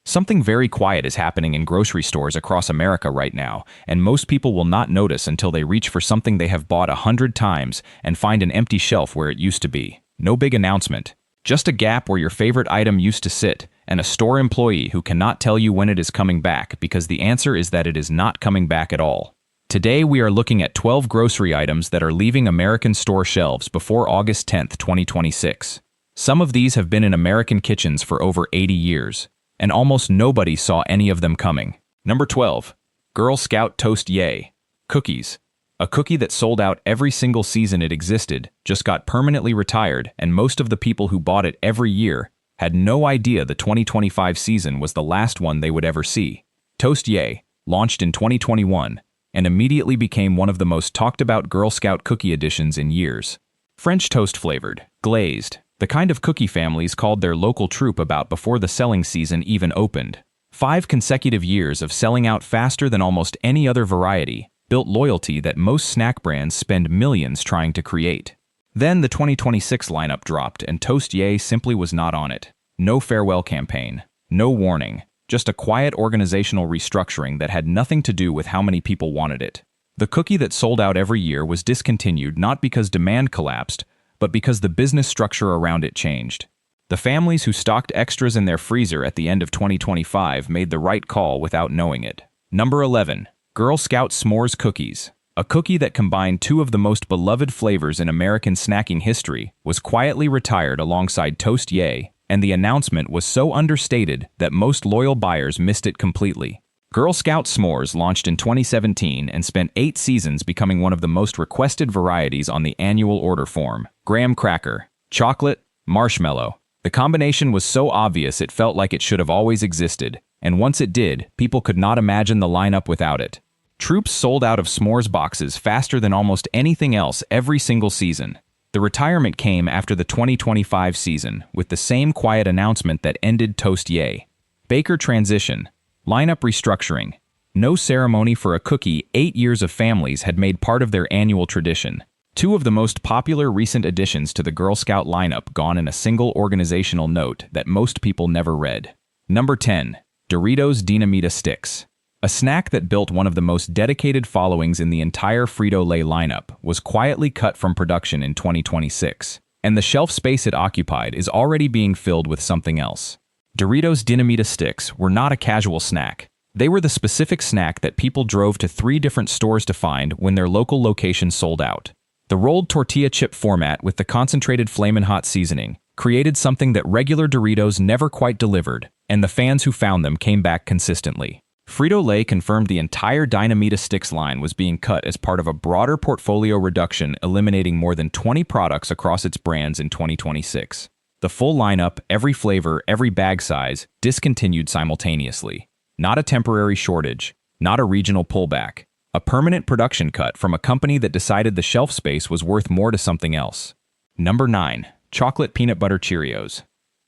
Something very quiet is happening in grocery stores across America right now, and most people will not notice until they reach for something they have bought 100 times and find an empty shelf where it used to be. No big announcement. Just a gap where your favorite item used to sit, and a store employee who cannot tell you when it is coming back because the answer is that it is not coming back at all. Today we are looking at 12 grocery items that are leaving American store shelves before August 10th, 2026. Some of these have been in American kitchens for over 80 years, and almost nobody saw any of them coming. Number 12. Girl Scout Toast Yay! Cookies. A cookie that sold out every single season it existed, just got permanently retired, and most of the people who bought it every year had no idea the 2025 season was the last one they would ever see. Toast Yay! Launched in 2021, and immediately became one of the most talked about Girl Scout cookie editions in years. French toast flavored, glazed, the kind of cookie families called their local troop about before the selling season even opened. 5 consecutive years of selling out faster than almost any other variety built loyalty that most snack brands spend millions trying to create. Then the 2026 lineup dropped and Toast Yay simply was not on it. No farewell campaign, no warning, just a quiet organizational restructuring that had nothing to do with how many people wanted it. The cookie that sold out every year was discontinued not because demand collapsed, but because the business structure around it changed. The families who stocked extras in their freezer at the end of 2025 made the right call without knowing it. Number 11. Girl Scout S'mores Cookies. A cookie that combined 2 of the most beloved flavors in American snacking history was quietly retired alongside Toast Yay, and the announcement was so understated that most loyal buyers missed it completely. Girl Scout S'mores launched in 2017 and spent 8 seasons becoming one of the most requested varieties on the annual order form. Graham cracker, chocolate, marshmallow. The combination was so obvious it felt like it should have always existed, and once it did, people could not imagine the lineup without it. Troops sold out of s'mores boxes faster than almost anything else every single season. The retirement came after the 2025 season, with the same quiet announcement that ended Toast Yay. Baker transition, lineup restructuring. No ceremony for a cookie 8 years of families had made part of their annual tradition. 2 of the most popular recent additions to the Girl Scout lineup gone in a single organizational note that most people never read. Number 10. Doritos Dinamita Sticks. A snack that built one of the most dedicated followings in the entire Frito-Lay lineup was quietly cut from production in 2026, and the shelf space it occupied is already being filled with something else. Doritos Dinamita Sticks were not a casual snack. They were the specific snack that people drove to 3 different stores to find when their local location sold out. The rolled tortilla chip format with the concentrated Flamin' Hot seasoning created something that regular Doritos never quite delivered, and the fans who found them came back consistently. Frito-Lay confirmed the entire Dinamita Sticks line was being cut as part of a broader portfolio reduction, eliminating more than 20 products across its brands in 2026. The full lineup, every flavor, every bag size, discontinued simultaneously. Not a temporary shortage, not a regional pullback. A permanent production cut from a company that decided the shelf space was worth more to something else. Number 9. Chocolate Peanut Butter Cheerios.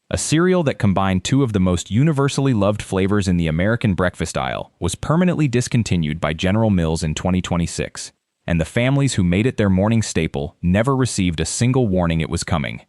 A cereal that combined 2 of the most universally loved flavors in the American breakfast aisle was permanently discontinued by General Mills in 2026, and the families who made it their morning staple never received a single warning it was coming.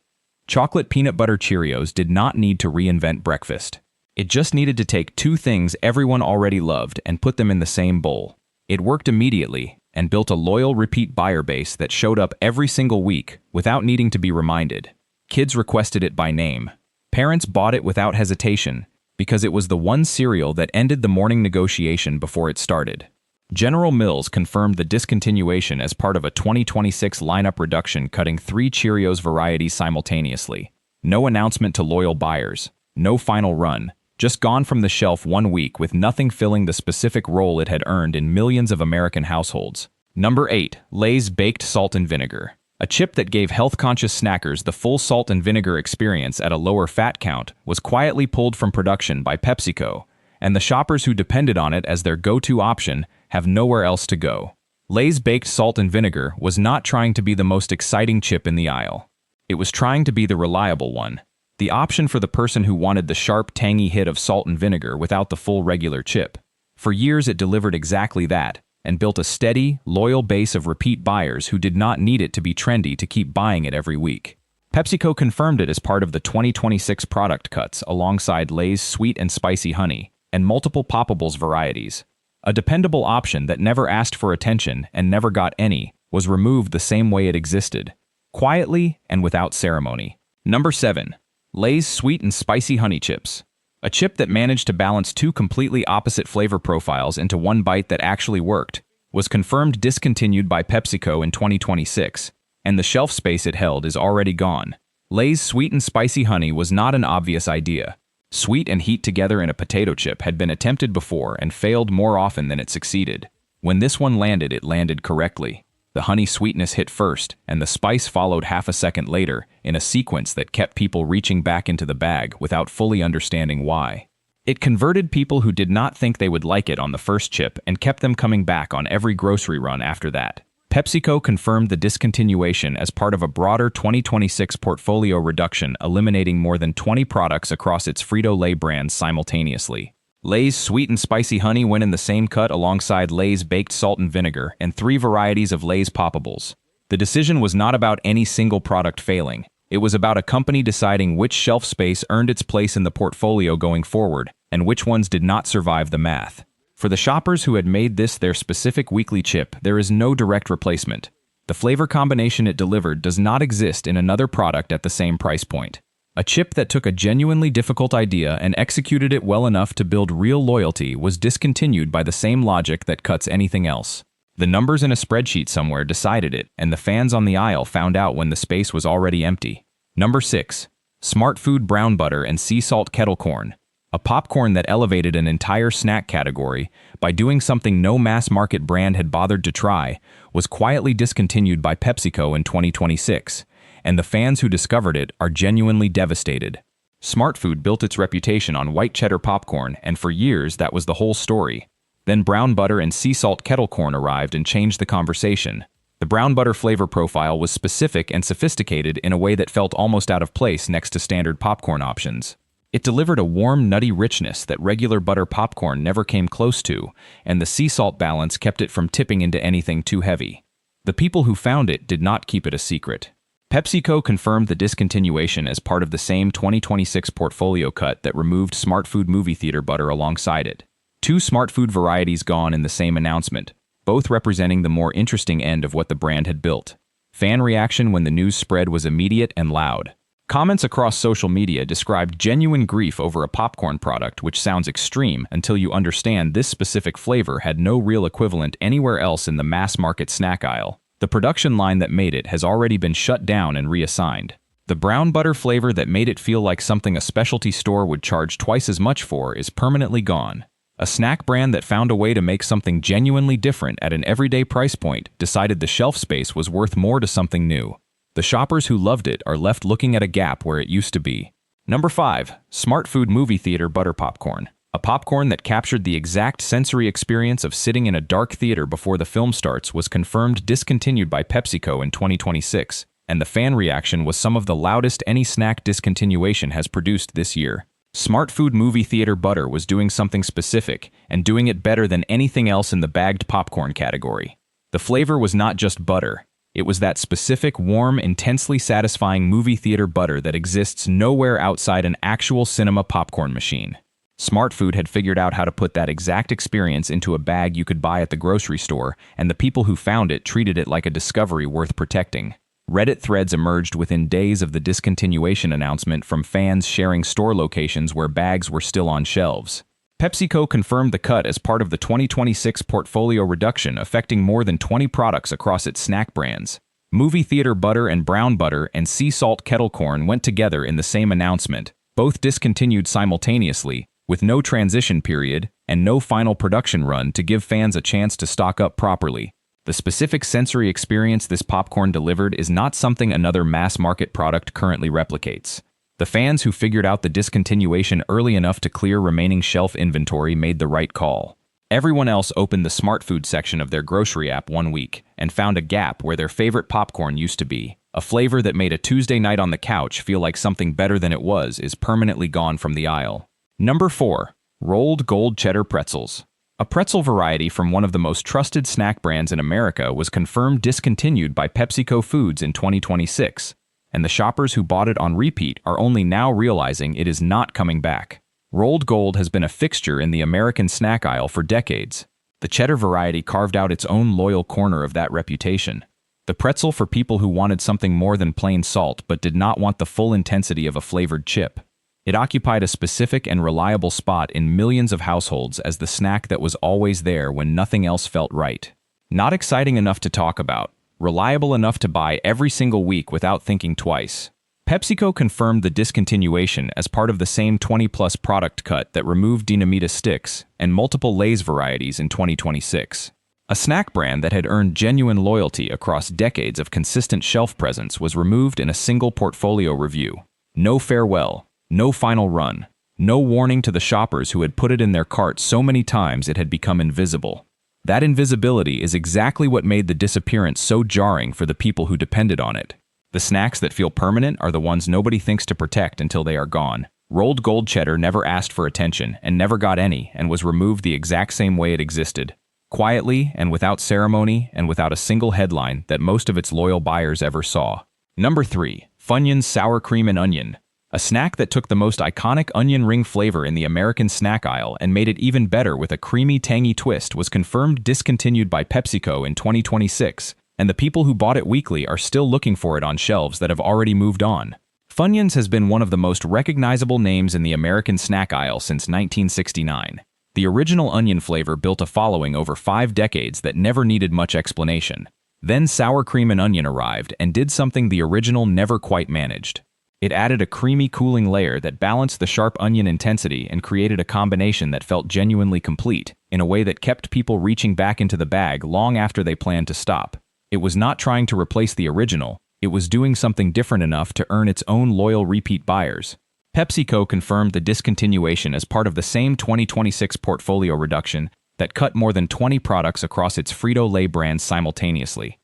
Chocolate Peanut Butter Cheerios did not need to reinvent breakfast. It just needed to take 2 things everyone already loved and put them in the same bowl. It worked immediately and built a loyal repeat buyer base that showed up every single week without needing to be reminded. Kids requested it by name. Parents bought it without hesitation because it was the one cereal that ended the morning negotiation before it started. General Mills confirmed the discontinuation as part of a 2026 lineup reduction, cutting 3 Cheerios varieties simultaneously. No announcement to loyal buyers, no final run, just gone from the shelf 1 week with nothing filling the specific role it had earned in millions of American households. Number 8. Lay's Baked Salt and Vinegar. A chip that gave health-conscious snackers the full salt and vinegar experience at a lower fat count was quietly pulled from production by PepsiCo, and the shoppers who depended on it as their go-to option have nowhere else to go. Lay's Baked Salt and Vinegar was not trying to be the most exciting chip in the aisle. It was trying to be the reliable one, the option for the person who wanted the sharp, tangy hit of salt and vinegar without the full regular chip. For years it delivered exactly that, and built a steady, loyal base of repeat buyers who did not need it to be trendy to keep buying it every week. PepsiCo confirmed it as part of the 2026 product cuts alongside Lay's Sweet and Spicy Honey and multiple poppables varieties. A dependable option that never asked for attention and never got any was removed the same way it existed, quietly and without ceremony. Number 7. Lay's Sweet and Spicy Honey Chips. A chip that managed to balance two completely opposite flavor profiles into one bite that actually worked, was confirmed discontinued by PepsiCo in 2026, and the shelf space it held is already gone. Lay's Sweet and Spicy Honey was not an obvious idea. Sweet and heat together in a potato chip had been attempted before and failed more often than it succeeded. When this one landed, it landed correctly. The honey sweetness hit first, and the spice followed half a second later in a sequence that kept people reaching back into the bag without fully understanding why. It converted people who did not think they would like it on the first chip and kept them coming back on every grocery run after that. PepsiCo confirmed the discontinuation as part of a broader 2026 portfolio reduction, eliminating more than 20 products across its Frito-Lay brands simultaneously. Lay's Sweet and Spicy Honey went in the same cut alongside Lay's Baked Salt and Vinegar and 3 varieties of Lay's Poppables. The decision was not about any single product failing. It was about a company deciding which shelf space earned its place in the portfolio going forward and which ones did not survive the math. For the shoppers who had made this their specific weekly chip, there is no direct replacement. The flavor combination it delivered does not exist in another product at the same price point. A chip that took a genuinely difficult idea and executed it well enough to build real loyalty was discontinued by the same logic that cuts anything else. The numbers in a spreadsheet somewhere decided it, and the fans on the aisle found out when the space was already empty. Number 6. Smart Food Brown Butter and Sea Salt Kettle Corn. A popcorn that elevated an entire snack category by doing something no mass-market brand had bothered to try, was quietly discontinued by PepsiCo in 2026. And the fans who discovered it are genuinely devastated. Smart Food built its reputation on white cheddar popcorn, and for years that was the whole story. Then brown butter and sea salt kettle corn arrived and changed the conversation. The brown butter flavor profile was specific and sophisticated in a way that felt almost out of place next to standard popcorn options. It delivered a warm, nutty richness that regular butter popcorn never came close to, and the sea salt balance kept it from tipping into anything too heavy. The people who found it did not keep it a secret. PepsiCo confirmed the discontinuation as part of the same 2026 portfolio cut that removed Smart Food movie theater butter alongside it. 2 Smart Food varieties gone in the same announcement, both representing the more interesting end of what the brand had built. Fan reaction when the news spread was immediate and loud. Comments across social media described genuine grief over a popcorn product, which sounds extreme until you understand this specific flavor had no real equivalent anywhere else in the mass-market snack aisle. The production line that made it has already been shut down and reassigned. The brown butter flavor that made it feel like something a specialty store would charge twice as much for is permanently gone. A snack brand that found a way to make something genuinely different at an everyday price point decided the shelf space was worth more to something new. The shoppers who loved it are left looking at a gap where it used to be. Number 5. Smart Food Movie Theater Butter Popcorn. A popcorn that captured the exact sensory experience of sitting in a dark theater before the film starts was confirmed discontinued by PepsiCo in 2026, and the fan reaction was some of the loudest any snack discontinuation has produced this year. Smart Food Movie Theater Butter was doing something specific, and doing it better than anything else in the bagged popcorn category. The flavor was not just butter. It was that specific, warm, intensely satisfying movie theater butter that exists nowhere outside an actual cinema popcorn machine. Smart Food had figured out how to put that exact experience into a bag you could buy at the grocery store, and the people who found it treated it like a discovery worth protecting. Reddit threads emerged within days of the discontinuation announcement from fans sharing store locations where bags were still on shelves. PepsiCo confirmed the cut as part of the 2026 portfolio reduction affecting more than 20 products across its snack brands. Movie theater butter and brown butter and sea salt kettle corn went together in the same announcement, both discontinued simultaneously, with no transition period and no final production run to give fans a chance to stock up properly. The specific sensory experience this popcorn delivered is not something another mass-market product currently replicates. The fans who figured out the discontinuation early enough to clear remaining shelf inventory made the right call. Everyone else opened the Smart Food section of their grocery app one week and found a gap where their favorite popcorn used to be. A flavor that made a Tuesday night on the couch feel like something better than it was is permanently gone from the aisle. Number 4. Rolled Gold Cheddar Pretzels. A pretzel variety from one of the most trusted snack brands in America was confirmed discontinued by PepsiCo Foods in 2026. and the shoppers who bought it on repeat are only now realizing it is not coming back. Rolled gold has been a fixture in the American snack aisle for decades. The cheddar variety carved out its own loyal corner of that reputation. The pretzel for people who wanted something more than plain salt but did not want the full intensity of a flavored chip. It occupied a specific and reliable spot in millions of households as the snack that was always there when nothing else felt right. Not exciting enough to talk about, reliable enough to buy every single week without thinking twice. PepsiCo confirmed the discontinuation as part of the same 20-plus product cut that removed Dinamita sticks and multiple Lay's varieties in 2026. A snack brand that had earned genuine loyalty across decades of consistent shelf presence was removed in a single portfolio review. No farewell, no final run, no warning to the shoppers who had put it in their cart so many times it had become invisible. That invisibility is exactly what made the disappearance so jarring for the people who depended on it. The snacks that feel permanent are the ones nobody thinks to protect until they are gone. Rolled gold cheddar never asked for attention and never got any and was removed the exact same way it existed. Quietly and without ceremony and without a single headline that most of its loyal buyers ever saw. Number 3. Funyuns Sour Cream and Onion. A snack that took the most iconic onion ring flavor in the American snack aisle and made it even better with a creamy, tangy twist was confirmed discontinued by PepsiCo in 2026, and the people who bought it weekly are still looking for it on shelves that have already moved on. Funyuns has been one of the most recognizable names in the American snack aisle since 1969. The original onion flavor built a following over 5 decades that never needed much explanation. Then sour cream and onion arrived and did something the original never quite managed. It added a creamy, cooling layer that balanced the sharp onion intensity and created a combination that felt genuinely complete, in a way that kept people reaching back into the bag long after they planned to stop. It was not trying to replace the original, it was doing something different enough to earn its own loyal repeat buyers. PepsiCo confirmed the discontinuation as part of the same 2026 portfolio reduction that cut more than 20 products across its Frito-Lay brands simultaneously.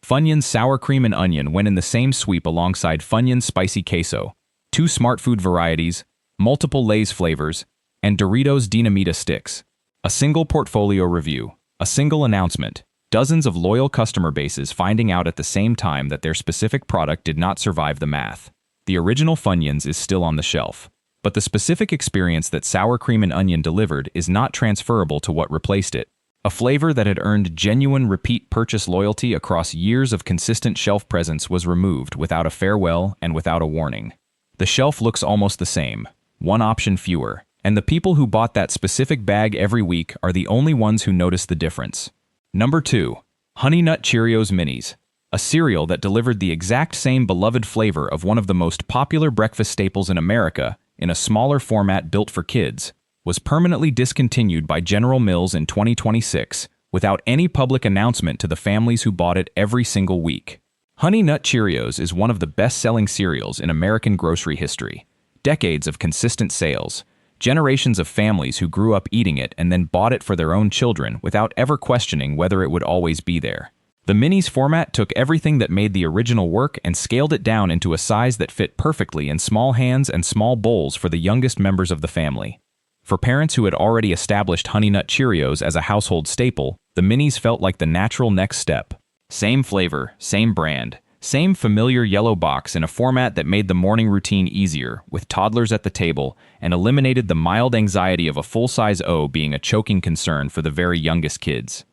Funyuns Sour Cream and Onion went in the same sweep alongside Funyuns Spicy Queso, 2 Smart Food varieties, multiple Lay's flavors, and Doritos Dinamita sticks. A single portfolio review, a single announcement, dozens of loyal customer bases finding out at the same time that their specific product did not survive the math. The original Funyuns is still on the shelf, but the specific experience that Sour Cream and Onion delivered is not transferable to what replaced it. A flavor that had earned genuine repeat purchase loyalty across years of consistent shelf presence was removed without a farewell and without a warning. The shelf looks almost the same, one option fewer, and the people who bought that specific bag every week are the only ones who notice the difference. Number 2. Honey Nut Cheerios Minis. A cereal that delivered the exact same beloved flavor of one of the most popular breakfast staples in America, in a smaller format built for kids, was permanently discontinued by General Mills in 2026 without any public announcement to the families who bought it every single week. Honey Nut Cheerios is one of the best-selling cereals in American grocery history. Decades of consistent sales, generations of families who grew up eating it and then bought it for their own children without ever questioning whether it would always be there. The minis format took everything that made the original work and scaled it down into a size that fit perfectly in small hands and small bowls for the youngest members of the family. For parents who had already established Honey Nut Cheerios as a household staple, the minis felt like the natural next step. Same flavor, same brand, same familiar yellow box in a format that made the morning routine easier, with toddlers at the table, and eliminated the mild anxiety of a full-size O being a choking concern for the very youngest kids.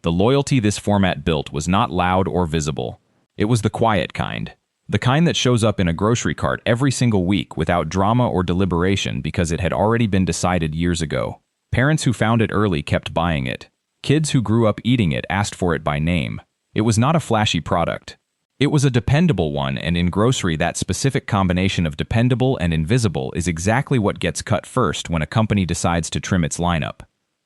The loyalty this format built was not loud or visible. It was the quiet kind. The kind that shows up in a grocery cart every single week without drama or deliberation because it had already been decided years ago. Parents who found it early kept buying it. Kids who grew up eating it asked for it by name. It was not a flashy product. It was a dependable one, and in grocery that specific combination of dependable and invisible is exactly what gets cut first when a company decides to trim its lineup.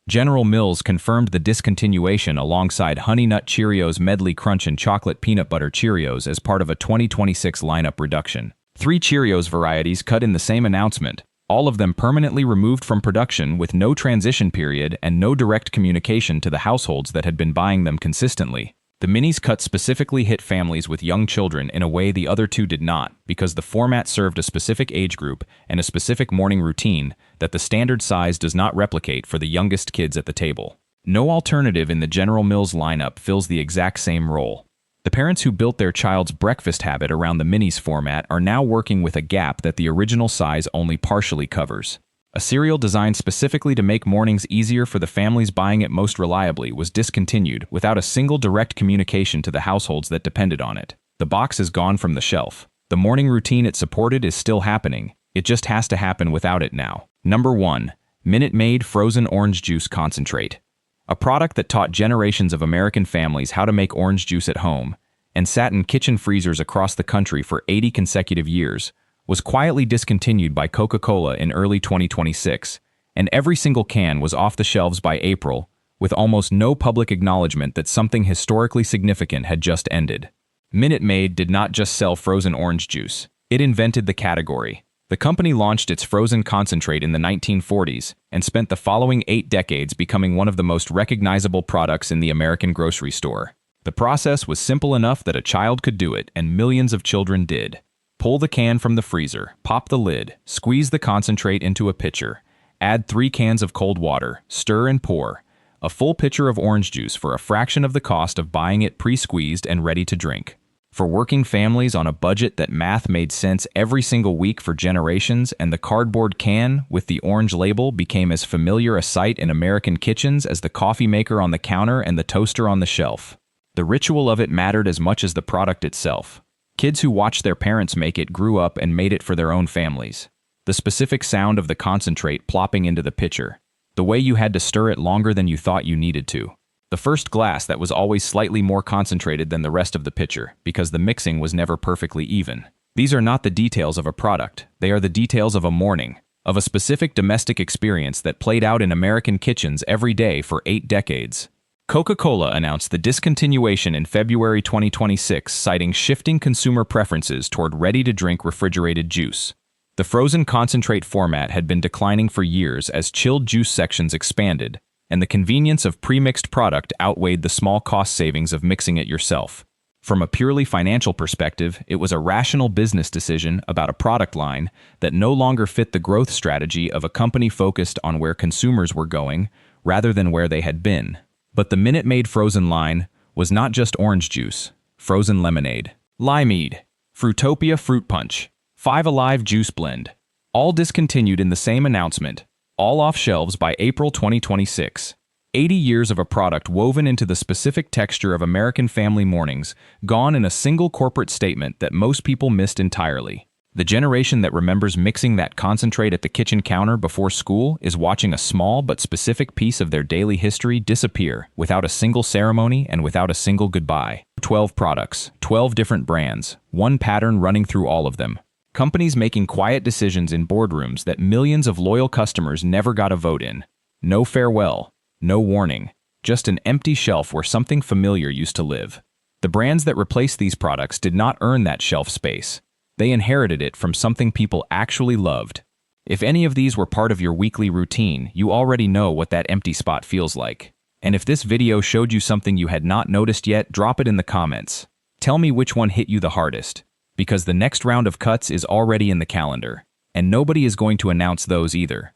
General Mills confirmed the discontinuation alongside Honey Nut Cheerios Medley Crunch and Chocolate Peanut Butter Cheerios as part of a 2026 lineup reduction. 3 Cheerios varieties cut in the same announcement, all of them permanently removed from production with no transition period and no direct communication to the households that had been buying them consistently. The minis cut specifically hit families with young children in a way the other 2 did not, because the format served a specific age group and a specific morning routine that the standard size does not replicate for the youngest kids at the table. No alternative in the General Mills lineup fills the exact same role. The The parents who built their child's breakfast habit around the minis format are now working with a gap that the original size only partially covers. A cereal designed specifically to make mornings easier for the families buying it most reliably was discontinued without a single direct communication to the households that depended on it. The box is gone from the shelf. The morning routine it supported is still happening. It just has to happen without it now. Number 1. Minute Maid Frozen Orange Juice Concentrate. A product that taught generations of American families how to make orange juice at home and sat in kitchen freezers across the country for 80 consecutive years, was quietly discontinued by Coca-Cola in early 2026, and every single can was off the shelves by April, with almost no public acknowledgement that something historically significant had just ended. Minute Maid did not just sell frozen orange juice. It invented the category. The company launched its frozen concentrate in the 1940s and spent the following 8 decades becoming one of the most recognizable products in the American grocery store. The process was simple enough that a child could do it, and millions of children did. Pull the can from the freezer, pop the lid, squeeze the concentrate into a pitcher, add 3 cans of cold water, stir and pour. A full pitcher of orange juice for a fraction of the cost of buying it pre-squeezed and ready to drink. For working families on a budget that math made sense every single week for generations, and the cardboard can with the orange label became as familiar a sight in American kitchens as the coffee maker on the counter and the toaster on the shelf. The ritual of it mattered as much as the product itself. Kids who watched their parents make it grew up and made it for their own families. The specific sound of the concentrate plopping into the pitcher. The way you had to stir it longer than you thought you needed to. The first glass that was always slightly more concentrated than the rest of the pitcher, because the mixing was never perfectly even. These are not the details of a product. They are the details of a morning, of a specific domestic experience that played out in American kitchens every day for 8 decades. Coca-Cola announced the discontinuation in February 2026, citing shifting consumer preferences toward ready-to-drink refrigerated juice. The frozen concentrate format had been declining for years as chilled juice sections expanded, and the convenience of pre-mixed product outweighed the small cost savings of mixing it yourself. From a purely financial perspective, it was a rational business decision about a product line that no longer fit the growth strategy of a company focused on where consumers were going, rather than where they had been. But the Minute Maid frozen line was not just orange juice, frozen lemonade, limeade, Fruitopia fruit punch, 5 Alive juice blend, all discontinued in the same announcement, all off shelves by April 2026. 80 years of a product woven into the specific texture of American family mornings, gone in a single corporate statement that most people missed entirely. The generation that remembers mixing that concentrate at the kitchen counter before school is watching a small but specific piece of their daily history disappear without a single ceremony and without a single goodbye. 12 products, 12 different brands, one pattern running through all of them. Companies making quiet decisions in boardrooms that millions of loyal customers never got a vote in. No farewell, no warning, just an empty shelf where something familiar used to live. The brands that replaced these products did not earn that shelf space. They inherited it from something people actually loved. If any of these were part of your weekly routine, you already know what that empty spot feels like. And if this video showed you something you had not noticed yet, drop it in the comments. Tell me which one hit you the hardest, because the next round of cuts is already in the calendar, and nobody is going to announce those either.